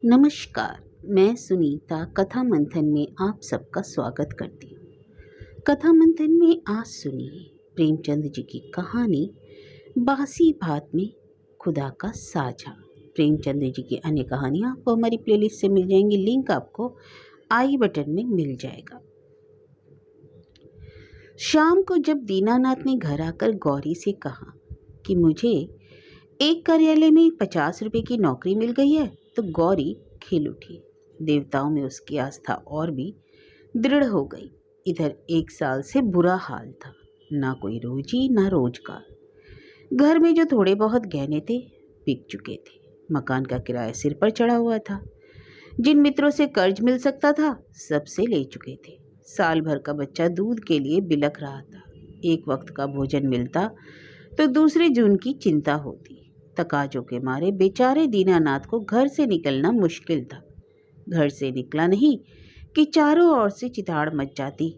नमस्कार। मैं सुनीता कथा मंथन में आप सबका स्वागत करती हूँ। कथा मंथन में आज सुनिए प्रेमचंद जी की कहानी बासी भात में खुदा का साझा। प्रेमचंद जी की अन्य कहानियाँ आपको हमारी प्लेलिस्ट से मिल जाएंगी। लिंक आपको आई बटन में मिल जाएगा। शाम को जब दीनानाथ ने घर आकर गौरी से कहा कि मुझे एक कार्यालय में 50 रुपए की नौकरी मिल गई है, तो गौरी खिल उठी। देवताओं में उसकी आस्था और भी दृढ़ हो गई। इधर 1 साल से बुरा हाल था, ना कोई रोजी ना रोजगार। घर में जो थोड़े बहुत गहने थे बिक चुके थे। मकान का किराया सिर पर चढ़ा हुआ था। जिन मित्रों से कर्ज मिल सकता था सबसे ले चुके थे। साल भर का बच्चा दूध के लिए बिलख रहा था। एक वक्त का भोजन मिलता तो दूसरे जून की चिंता होती। तकाजों के मारे बेचारे दीनानाथ को घर से निकलना मुश्किल था। घर से निकला नहीं कि चारों ओर से चिताड़ मच जाती।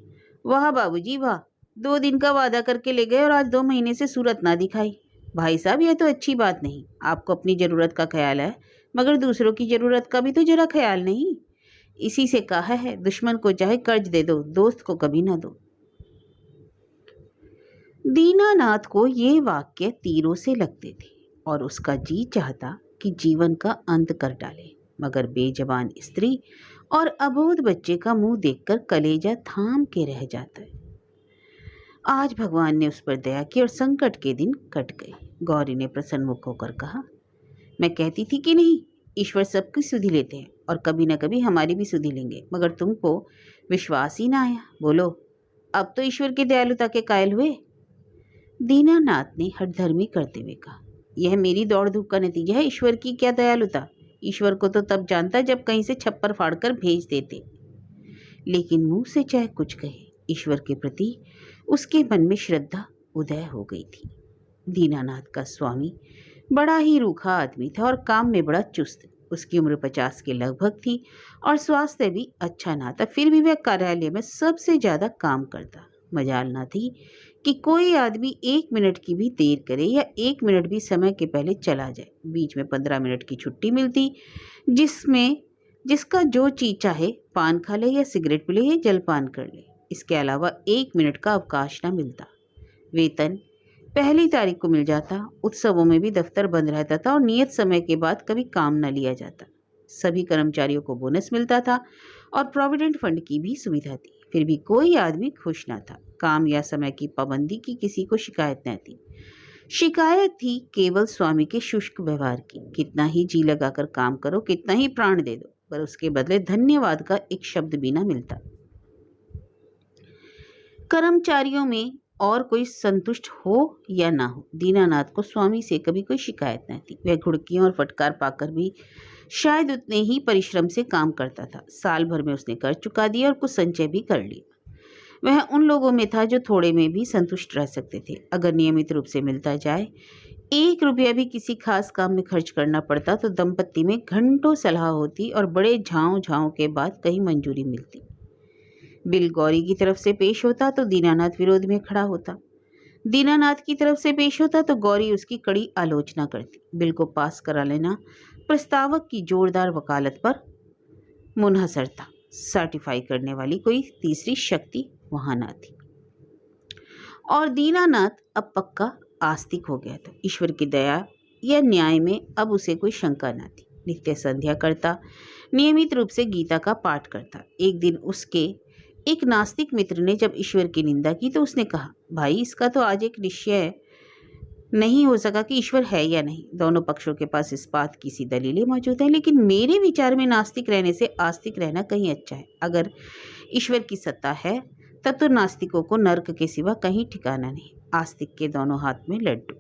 वाह बाबूजी वाह, 2 दिन का वादा करके ले गए और आज 2 महीने से सूरत ना दिखाई। भाई साहब, यह तो अच्छी बात नहीं। आपको अपनी जरूरत का ख्याल है, मगर दूसरों की जरूरत का भी तो जरा ख्याल नहीं। इसी से कहा है, दुश्मन को चाहे कर्ज दे दो, दोस्त को कभी ना दो। दीनानाथ को ये वाक्य तीरों से लगते थे और उसका जी चाहता कि जीवन का अंत कर डाले, मगर बेजबान स्त्री और अबोध बच्चे का मुंह देखकर कलेजा थाम के रह जाता है। आज भगवान ने उस पर दया की और संकट के दिन कट गए। गौरी ने प्रसन्न मुख होकर कहा, मैं कहती थी कि नहीं, ईश्वर सबकी सुधि लेते हैं और कभी न कभी हमारी भी सुधि लेंगे, मगर तुमको विश्वास ही ना आया। बोलो, अब तो ईश्वर की दयालुता के कायल हुए? दीनानाथ ने हठधर्मी करते हुए कहा, यह मेरी दौड़ धूप का नतीजा है। ईश्वर की क्या दयालुता? ईश्वर को तो तब जानता जब कहीं से छप्पर फाड़कर भेज देते। लेकिन मुंह से चाहे कुछ कहे, ईश्वर के प्रति उसके मन में श्रद्धा उदय हो गई थी। दीनानाथ का स्वामी बड़ा ही रूखा आदमी था और काम में बड़ा चुस्त। उसकी उम्र 50 के लगभग थी और स्वास्थ्य भी अच्छा ना था। फिर भी वह कार्यालय में सबसे ज्यादा काम करता। मजाल ना थी कि कोई आदमी 1 मिनट की भी देर करे या 1 मिनट भी समय के पहले चला जाए। बीच में 15 मिनट की छुट्टी मिलती, जिसका जो चीज चाहे पान खा ले या सिगरेट पी ले या जलपान कर ले। इसके अलावा 1 मिनट का अवकाश न मिलता। वेतन पहली तारीख को मिल जाता। उत्सवों में भी दफ्तर बंद रहता था और नियत समय के बाद कभी काम न लिया जाता। सभी कर्मचारियों को बोनस मिलता था और प्रोविडेंट फंड की भी सुविधा थी। फिर भी कोई आदमी खुश न था। काम या समय की पाबंदी की किसी को शिकायत न थी। शिकायत थी केवल स्वामी के शुष्क व्यवहार की। कितना ही जी लगाकर काम करो, कितना ही प्राण दे दो, पर उसके बदले धन्यवाद का एक शब्द भी न मिलता। कर्मचारियों में और कोई संतुष्ट हो या ना हो, दीनानाथ को स्वामी से कभी कोई शिकायत न थी। वह घुड़कियां और फटकार पाकर भी शायद उतने ही परिश्रम से काम करता था। साल भर में उसने कर्ज चुका दिया और कुछ संचय भी कर लिया। वह उन लोगों में था जो थोड़े में भी संतुष्ट रह सकते थे। अगर नियमित रूप से मिलता जाए, 1 रुपया भी किसी खास काम में खर्च करना पड़ता तो दंपत्ति में घंटों सलाह होती और बड़े झांव के बाद कहीं मंजूरी मिलती। बिल गौरी की तरफ से पेश होता तो दीनानाथ विरोध में खड़ा होता। दीनानाथ की तरफ से पेश होता तो गौरी उसकी कड़ी आलोचना करती। बिल को पास करा लेना प्रस्तावक की जोरदार वकालत पर मुनहसर था। सर्टिफाई करने वाली कोई तीसरी शक्ति वहां ना थी। और दीनानाथ अब पक्का आस्तिक हो गया था। ईश्वर की दया या न्याय में अब उसे कोई शंका न थी। नित्य संध्या करता, नियमित रूप से गीता का पाठ करता। एक दिन उसके एक नास्तिक मित्र ने जब ईश्वर की निंदा की तो उसने कहा, भाई, इसका तो आज एक निश्चय नहीं हो सका कि ईश्वर है या नहीं। दोनों पक्षों के पास इस बात की सी दलीलें मौजूद हैं, लेकिन मेरे विचार में नास्तिक रहने से आस्तिक रहना कहीं अच्छा है। अगर ईश्वर की सत्ता है तब तो नास्तिकों को नर्क के सिवा कहीं ठिकाना नहीं। आस्तिक के दोनों हाथ में लड्डू।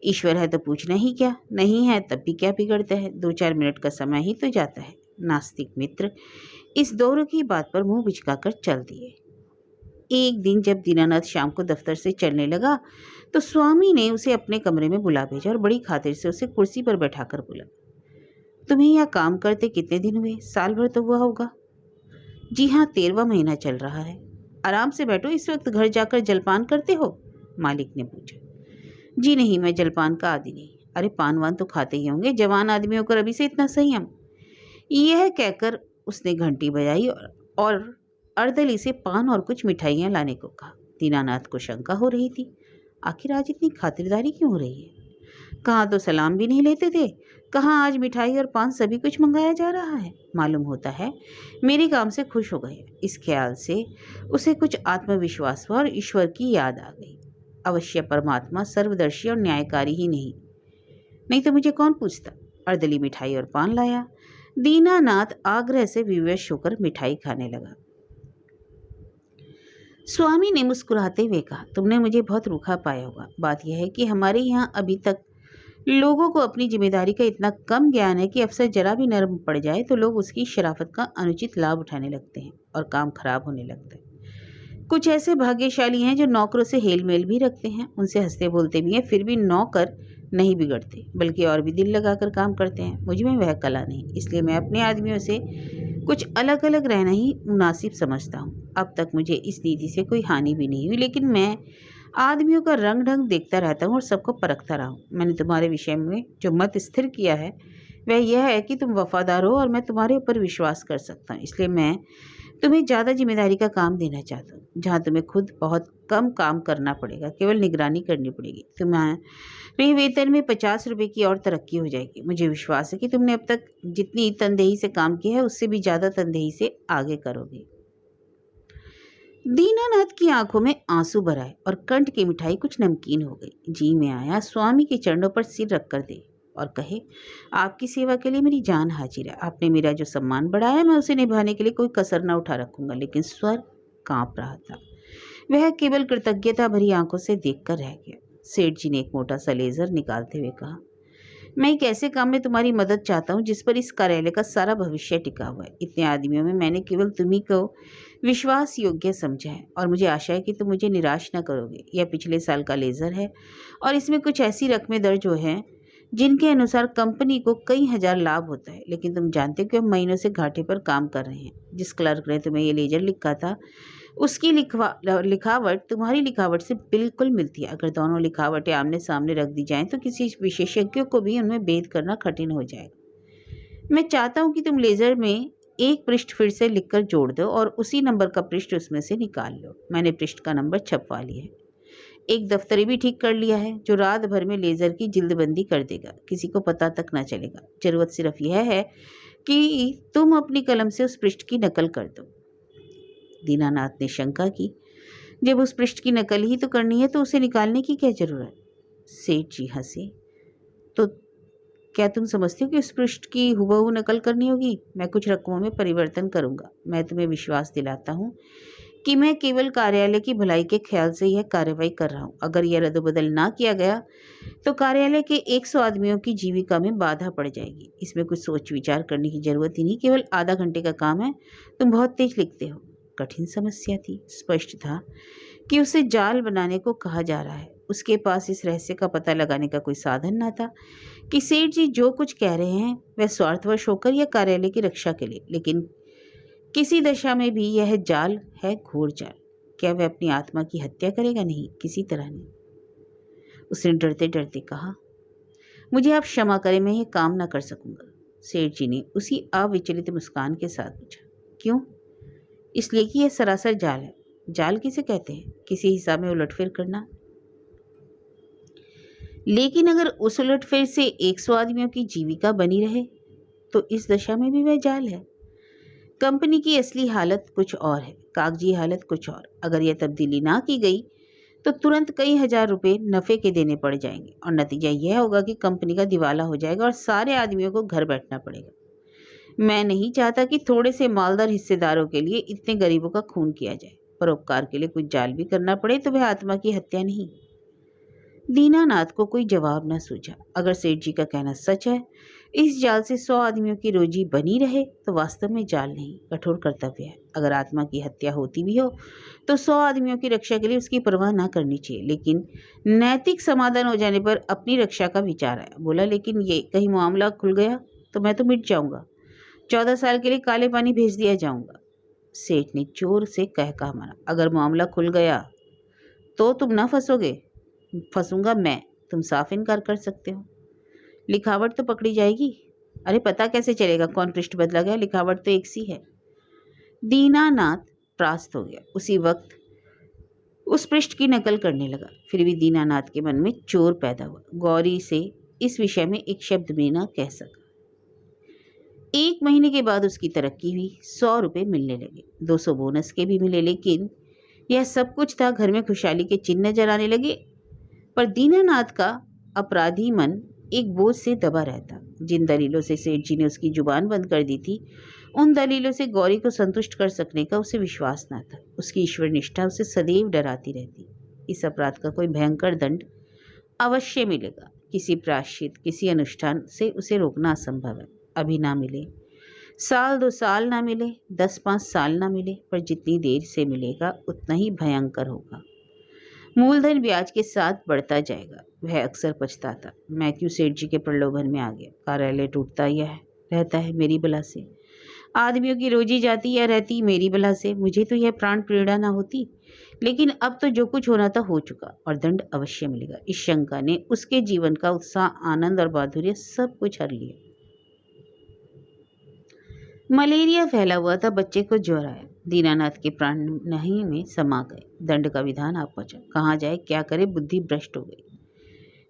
ईश्वर है तो पूछना ही क्या, नहीं है तब भी क्या बिगड़ता है, 2-4 मिनट का समय ही तो जाता है। नास्तिक मित्र इस दोनों की बात पर मुंह बिचकाकर चल दिए। एक दिन जब दीनानाथ शाम को दफ्तर से चलने लगा तो स्वामी ने उसे अपने कमरे में बुला भेजा और बड़ी खातिर से उसे कुर्सी पर बैठाकर बोला, तुम्हें यह काम करते कितने दिन हुए? साल भर तो हुआ होगा। जी हाँ, 13वां महीना चल रहा है। आराम से बैठो, इस वक्त घर जाकर जलपान करते हो? मालिक ने पूछा। जी नहीं, मैं जलपान का आदी नहीं। अरे पान वान तो खाते ही होंगे, जवान आदमी होकर अभी से इतना संयम? यह कहकर उसने घंटी बजाई और अर्दली से पान और कुछ मिठाइयां लाने को कहा। दीनानाथ को शंका हो रही थी, आखिर आज इतनी खातिरदारी क्यों हो रही है? कहाँ तो सलाम भी नहीं लेते थे, कहाँ आज मिठाई और पान सभी कुछ मंगाया जा रहा है। मालूम होता है मेरे काम से खुश हो गए। इस ख्याल से उसे कुछ आत्मविश्वास हुआ और ईश्वर की याद आ गई। अवश्य परमात्मा सर्वदर्शी और न्यायकारी ही नहीं तो मुझे कौन पूछता। अर्दली मिठाई और पान लाया। दीनानाथ आग्रह से विवश होकर मिठाई खाने लगा। स्वामी ने मुस्कुराते हुए कहा, तुमने मुझे बहुत रूखा पाया होगा। बात यह है कि हमारे यहाँ अभी तक लोगों को अपनी जिम्मेदारी का इतना कम ज्ञान है कि अफसर जरा भी नरम पड़ जाए तो लोग उसकी शराफत का अनुचित लाभ उठाने लगते हैं और काम खराब होने लगता है। कुछ ऐसे भाग्यशाली हैं जो नौकरों से हेल मेल भी रखते हैं, उनसे हंसते बोलते भी हैं, फिर भी नौकर नहीं बिगड़ते बल्कि और भी दिल लगाकर काम करते हैं। मुझ में वह कला नहीं, इसलिए मैं अपने आदमियों से कुछ अलग अलग रहना ही मुनासिब समझता हूँ। अब तक मुझे इस नीति से कोई हानि भी नहीं हुई, लेकिन मैं आदमियों का रंग ढंग देखता रहता हूँ और सबको परखता रहा हूँ। मैंने तुम्हारे विषय में जो मत स्थिर किया है वह यह है कि तुम वफादार हो और मैं तुम्हारे ऊपर विश्वास कर सकता हूँ। इसलिए मैं तुम्हें ज़्यादा जिम्मेदारी का काम देना चाहता हूँ, जहाँ तुम्हें खुद बहुत कम काम करना पड़ेगा, केवल निगरानी करनी पड़ेगी। तुम्हारे वेतन में 50 रुपये की और तरक्की हो जाएगी। मुझे विश्वास है कि तुमने अब तक जितनी तनदेही से काम किया है उससे भी ज़्यादा तनदेही से आगे करोगे। दीनानाथ की आंखों में आंसू भर आए और कंठ की मिठाई कुछ नमकीन हो गई। जी में आया स्वामी के चरणों पर सिर रखकर दे और कहे, आपकी सेवा के लिए मेरी जान हाजिर है। आपने मेरा जो सम्मान बढ़ाया मैं उसे निभाने के लिए कोई कसर न उठा रखूंगा। लेकिन स्वर कांप रहा था। वह केवल कृतज्ञता भरी आंखों से देखकर रह गया। सेठ जी ने एक मोटा सा लेजर निकालते हुए कहा, मैं एक ऐसे काम में तुम्हारी मदद चाहता हूँ जिस पर इस कार्यालय का सारा भविष्य टिका हुआ है। इतने आदमियों में मैंने केवल तुम्ही को विश्वास योग्य समझा है और मुझे आशा है कि तुम मुझे निराश न करोगे। यह पिछले साल का लेजर है और इसमें कुछ ऐसी रकमें दर्ज हो हैं जिनके अनुसार कंपनी को कई हजार लाभ होता है, लेकिन तुम जानते हो कि हम महीनों से घाटे पर काम कर रहे हैं। जिस क्लर्क ने तुम्हें ये लेजर लिखा था उसकी लिखावट तुम्हारी लिखावट से बिल्कुल मिलती है। अगर दोनों लिखावटें आमने सामने रख दी जाएं तो किसी विशेषज्ञ को भी उनमें भेद करना कठिन हो जाएगा। मैं चाहता हूं कि तुम लेजर में एक पृष्ठ फिर से लिखकर जोड़ दो और उसी नंबर का पृष्ठ उसमें से निकाल लो। मैंने पृष्ठ का नंबर छपवा लिया है। एक दफ्तरी भी ठीक कर लिया है जो रात भर में लेजर की जिल्दबंदी कर देगा, किसी को पता तक ना चलेगा। जरूरत सिर्फ यह है कि तुम अपनी कलम से उस पृष्ठ की नकल कर दो। दीनानाथ ने शंका की, जब उस पृष्ठ की नकल ही तो करनी है तो उसे निकालने की क्या जरूरत? सेठ जी हंसे, तो क्या तुम समझते हो कि उस पृष्ठ की हुबहू नकल करनी होगी? मैं कुछ रकमों में परिवर्तन करूंगा। मैं तुम्हें विश्वास दिलाता हूँ कि मैं केवल कार्यालय की भलाई के ख्याल से यह कार्रवाई कर रहा हूँ। अगर यह रद्द-बदल ना किया गया तो कार्यालय के 100 आदमियों की जीविका में बाधा पड़ जाएगी। इसमें कुछ सोच विचार करने की जरूरत ही नहीं, केवल आधा घंटे का काम है। तुम बहुत तेज लिखते हो। कठिन समस्या थी। स्पष्ट था कि उसे जाल बनाने को कहा जा रहा है। उसके पास इस रहस्य का पता लगाने का कोई साधन ना था कि सेठ जी जो कुछ कह रहे हैं वह स्वार्थवश होकर या कार्यालय की रक्षा के लिए, लेकिन किसी दशा में भी यह जाल है, घोर जाल। क्या वह अपनी आत्मा की हत्या करेगा? नहीं, किसी तरह नहीं। उसने डरते डरते कहा, मुझे आप क्षमा करें, मैं यह काम ना कर सकूंगा। सेठ जी ने उसी अविचलित मुस्कान के साथ पूछा, क्यों? इसलिए कि यह सरासर जाल है। जाल किसे कहते हैं? किसी हिसाब में उलटफेर करना। लेकिन अगर उस उलटफेर से 100 आदमियों की जीविका बनी रहे तो इस दशा में भी वह जाल है। कंपनी की असली हालत कुछ और है, कागजी हालत कुछ और। अगर यह तब्दीली ना की गई तो तुरंत कई हजार रुपए नफे के देने पड़ जाएंगे और नतीजा यह होगा कि कंपनी का दिवाला हो जाएगा और सारे आदमियों को घर बैठना पड़ेगा। मैं नहीं चाहता कि थोड़े से मालदार हिस्सेदारों के लिए इतने गरीबों का खून किया जाए। परोपकार के लिए कुछ जाल भी करना पड़े तो वह आत्मा की हत्या नहीं। दीनानाथ को कोई जवाब न सूझा। अगर सेठ जी का कहना सच है, इस जाल से 100 आदमियों की रोजी बनी रहे तो वास्तव में जाल नहीं, कठोर कर्तव्य है। अगर आत्मा की हत्या होती भी हो तो 100 आदमियों की रक्षा के लिए उसकी परवाह ना करनी चाहिए। लेकिन नैतिक समाधान हो जाने पर अपनी रक्षा का विचार आया। बोला, लेकिन ये कहीं मामला खुल गया तो मैं तो मिट जाऊंगा। 14 साल के लिए काले पानी भेज दिया जाऊंगा। सेठ ने जोर से कहा मारा, अगर मामला खुल गया तो तुम ना फंसोगे, फंसूंगा मैं। तुम साफ इनकार कर सकते हो। लिखावट तो पकड़ी जाएगी। अरे पता कैसे चलेगा कौन पृष्ठ बदला गया, लिखावट तो एक सी है। दीनानाथ त्रास्त हो गया। उसी वक्त उस पृष्ठ की नकल करने लगा। फिर भी दीनानाथ के मन में चोर पैदा हुआ। गौरी से इस विषय में एक शब्द भी ना कह सका। 1 महीने के बाद उसकी तरक्की हुई। 100 रुपये मिलने लगे, 200 बोनस के भी मिले, लेकिन यह सब कुछ था। घर में खुशहाली के चिन्ह नजर आने लगे, पर दीनानाथ का अपराधी मन एक बोझ से दबा रहता। जिन दलीलों से सेठ जी ने उसकी जुबान बंद कर दी थी, उन दलीलों से गौरी को संतुष्ट कर सकने का उसे विश्वास न था। उसकी ईश्वर निष्ठा उसे सदैव डराती रहती। इस अपराध का कोई भयंकर दंड अवश्य मिलेगा। किसी प्रायश्चित, किसी अनुष्ठान से उसे रोकना असंभव है। अभी ना मिले, 1-2 साल ना मिले, 10-5 साल ना मिले, पर जितनी देर से मिलेगा उतना ही भयंकर होगा। मूलधन ब्याज के साथ बढ़ता जाएगा। वह अक्सर पछताता, मैं क्यों सेठ जी के प्रलोभन में आ गया। कार्यालय टूटता ही रहता है मेरी बला से, आदमियों की रोजी जाती या रहती मेरी बला से। मुझे तो यह प्राण पीड़ा ना होती, लेकिन अब तो जो कुछ होना था हो चुका, और दंड अवश्य मिलेगा। इस शंका ने उसके जीवन का उत्साह, आनंद और माधुर्य सब कुछ हर लिया। मलेरिया फैला हुआ था, बच्चे को ज्वर आया। दीनानाथ के प्राण नहीं में समा गए। दंड का विधान आ पहुंचा। कहाँ जाए, क्या करे, बुद्धि भ्रष्ट हो गई।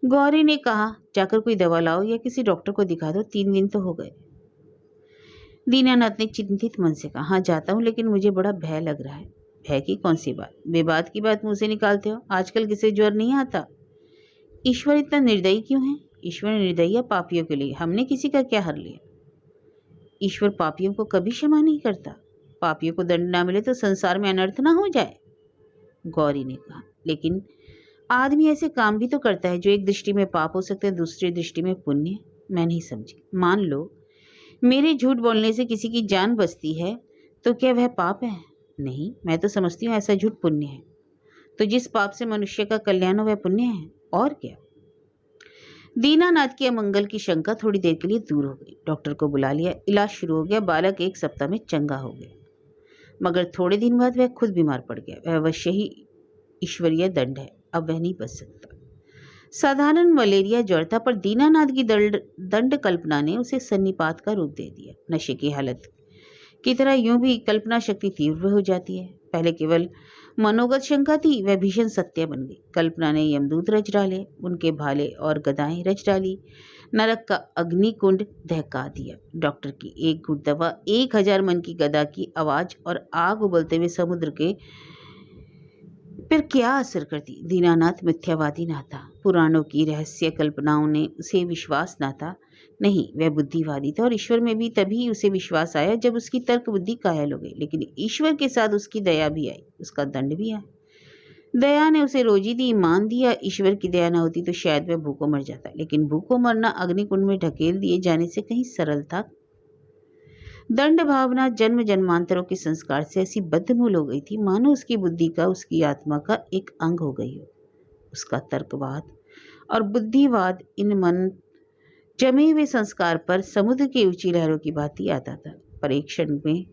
गौरी ने कहा, जाकर कोई दवा लाओ या किसी डॉक्टर को दिखा दो, 3 दिन तो हो गए। दीनानाथ ने चिंतित मन से कहा, हाँ जाता हूँ, लेकिन मुझे बड़ा भय लग रहा है। भय की कौन सी बात, बेबात की बात मुंह से निकालते हो। आजकल किसे ज्वर नहीं आता। ईश्वर इतना निर्दयी क्यों है। ईश्वर निर्दयी है पापियों के लिए, हमने किसी का क्या हर लिया। ईश्वर पापियों को कभी क्षमा नहीं करता। पापियों को दंड ना मिले तो संसार में अनर्थ ना हो जाए। गौरी ने कहा, लेकिन आदमी ऐसे काम भी तो करता है जो एक दृष्टि में पाप हो सकते हैं, दूसरी दृष्टि में पुण्य। मैं नहीं समझी। मान लो मेरे झूठ बोलने से किसी की जान बचती है, तो क्या वह पाप है। नहीं, मैं तो समझती हूँ ऐसा झूठ पुण्य है। तो जिस पाप से मनुष्य का कल्याण हो वह पुण्य है, और क्या। दीनानाथ की अमंगल की शंका थोड़ी देर के लिए दूर हो गई। डॉक्टर को बुला लिया, इलाज शुरू हो गया। बालक 1 सप्ताह में चंगा हो गया, मगर थोड़े दिन बाद वह खुद बीमार पड़ गया। वह अवश्य ही ईश्वरीय दंड है, अब वह नहीं बच सकता। साधारण मलेरिया ज्वर था, पर दीनानाथ की दंड कल्पना ने उसे सन्निपात का रूप दे दिया। नशे की हालत की तरह यूं भी कल्पना शक्ति तीव्र हो जाती है। पहले केवल मनोगत शंका थी, वह भीषण सत्य बन गई। कल्पना ने यमदूत रच डाले, उनके भाले और गदाएं रच डाली, नरक का अग्निकुंड दहका दिया। डॉक्टर की एक घूंट दवा 1000 मन की गदा की आवाज और आग उबलते हुए समुद्र के फिर क्या असर करती। दीनानाथ मिथ्यावादी ना था, पुराणों की रहस्य कल्पनाओं ने उसे विश्वास ना था। नहीं, वह बुद्धिवादी था, और ईश्वर में भी तभी उसे विश्वास आया जब उसकी तर्क बुद्धि कायल हो गई। लेकिन ईश्वर के साथ उसकी दया भी आई, उसका दंड भी आया। दया ने उसे रोजी दी, ईमान दिया। ईश्वर की दया न होती तो शायद वह भूखों मर जाता, लेकिन भूखों मरना अग्निकुंड में ढकेल दिए जाने से कहीं सरल था। दंड भावना जन्म जन्मांतरों के संस्कार से ऐसी बद्धमूल हो गई थी, मानो उसकी बुद्धि का, उसकी आत्मा का एक अंग हो गई हो। उसका तर्कवाद और बुद्धिवाद इन मन जमे हुए संस्कार पर समुद्र की ऊंची लहरों की भांति आता था। पर एक क्षण में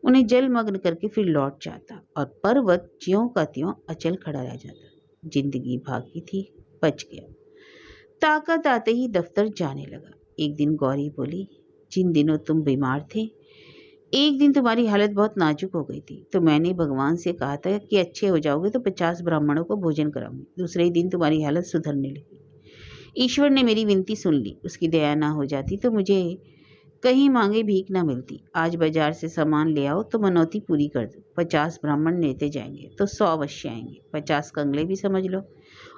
उन्हें जलमग्न करके फिर लौट जाता, और पर्वत ज्यों का त्यों अचल खड़ा रह जाता। जिंदगी भागी थी, बच गया। ताकत आते ही दफ्तर जाने लगा। एक दिन गौरी बोली, जिन दिनों तुम बीमार थे, एक दिन तुम्हारी हालत बहुत नाजुक हो गई थी, तो मैंने भगवान से कहा था कि अच्छे हो जाओगे तो 50 ब्राह्मणों को भोजन कराऊंगी। दूसरे ही दिन तुम्हारी हालत सुधरने लगी। ईश्वर ने मेरी विनती सुन ली। उसकी दया ना हो जाती तो मुझे कहीं मांगे भीख ना मिलती। आज बाजार से सामान ले आओ तो मनौती पूरी कर दो। 50 ब्राह्मण लेते जाएंगे तो 100 अवश्य आएंगे। 50 कंगले भी समझ लो,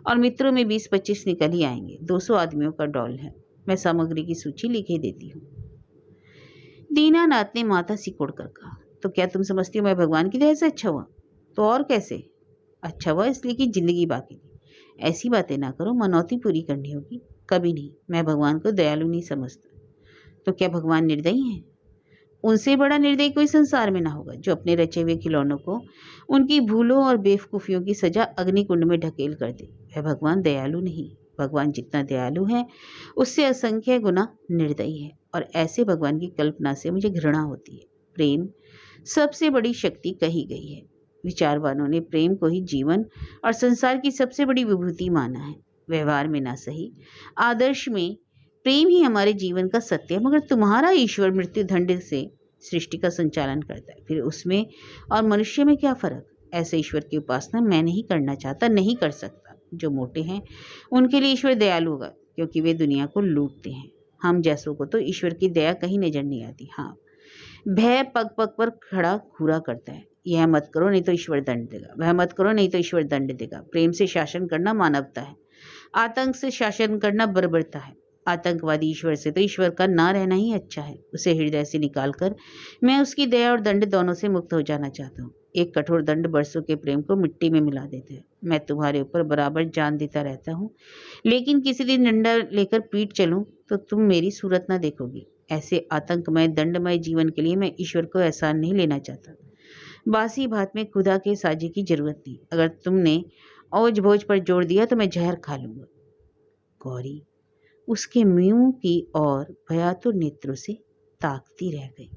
और मित्रों में 20-25 निकल ही आएंगे। 200 आदमियों का डॉल है। मैं सामग्री की सूची लिखे देती हूँ। दीनानाथ ने माथा सिकोड़ कर कहा, तो क्या तुम समझती हो मैं भगवान की दया से अच्छा हुआ? तो और कैसे अच्छा हुआ, इसलिए कि जिंदगी बाकी थी। ऐसी बातें ना करो, मनौती पूरी करनी होगी। कभी नहीं, मैं भगवान को दयालु नहीं समझता। तो क्या भगवान निर्दयी हैं? उनसे बड़ा निर्दयी कोई संसार में ना होगा, जो अपने रचे हुए खिलौनों को उनकी भूलों और बेवकूफियों की सजा अग्निकुंड में ढकेल कर दे। वह भगवान दयालु नहीं। भगवान जितना दयालु है उससे असंख्य गुना निर्दयी है, और ऐसे भगवान की कल्पना से मुझे घृणा होती है। प्रेम सबसे बड़ी शक्ति कही गई है। विचारवानों ने प्रेम को ही जीवन और संसार की सबसे बड़ी विभूति माना है। व्यवहार में ना सही, आदर्श में प्रेम ही हमारे जीवन का सत्य है, मगर तुम्हारा ईश्वर मृत्यु दंड से सृष्टि का संचालन करता है, फिर उसमें और मनुष्य में क्या फर्क? ऐसे ईश्वर की उपासना मैं नहीं करना चाहता, नहीं कर सकता। जो मोटे हैं उनके लिए ईश्वर दयालु होगा, क्योंकि वे दुनिया को लूटते हैं। हम जैसों को तो ईश्वर की दया कहीं नजर नहीं आती। हाँ, भय पग पग पर खड़ा घूरा करता है। यह मत करो नहीं तो ईश्वर दंड देगा, वह मत करो नहीं तो ईश्वर दंड देगा। प्रेम से शासन करना मानवता है, आतंक से शासन करना बर्बरता है। आतंकवादी ईश्वर से तो ईश्वर का ना रहना ही अच्छा है। उसे हृदय से निकालकर मैं उसकी दया और दंड दोनों से मुक्त हो जाना चाहता हूँ। एक कठोर दंड बरसों के प्रेम को मिट्टी में मिला देता है। मैं तुम्हारे ऊपर बराबर जान देता रहता हूँ, लेकिन किसी दिन डंडा लेकर पीट चलूं तो तुम मेरी सूरत ना देखोगी। ऐसे आतंकमय दंडमय जीवन के लिए मैं ईश्वर को एहसान नहीं लेना चाहता। बासी भात में खुदा के साजे की जरूरत नहीं। अगर तुमने औज भोज पर जोर दिया तो मैं जहर खा लूंगा। गौरी उसके मुंह की ओर भयातुर नेत्रों से ताकती रह गई।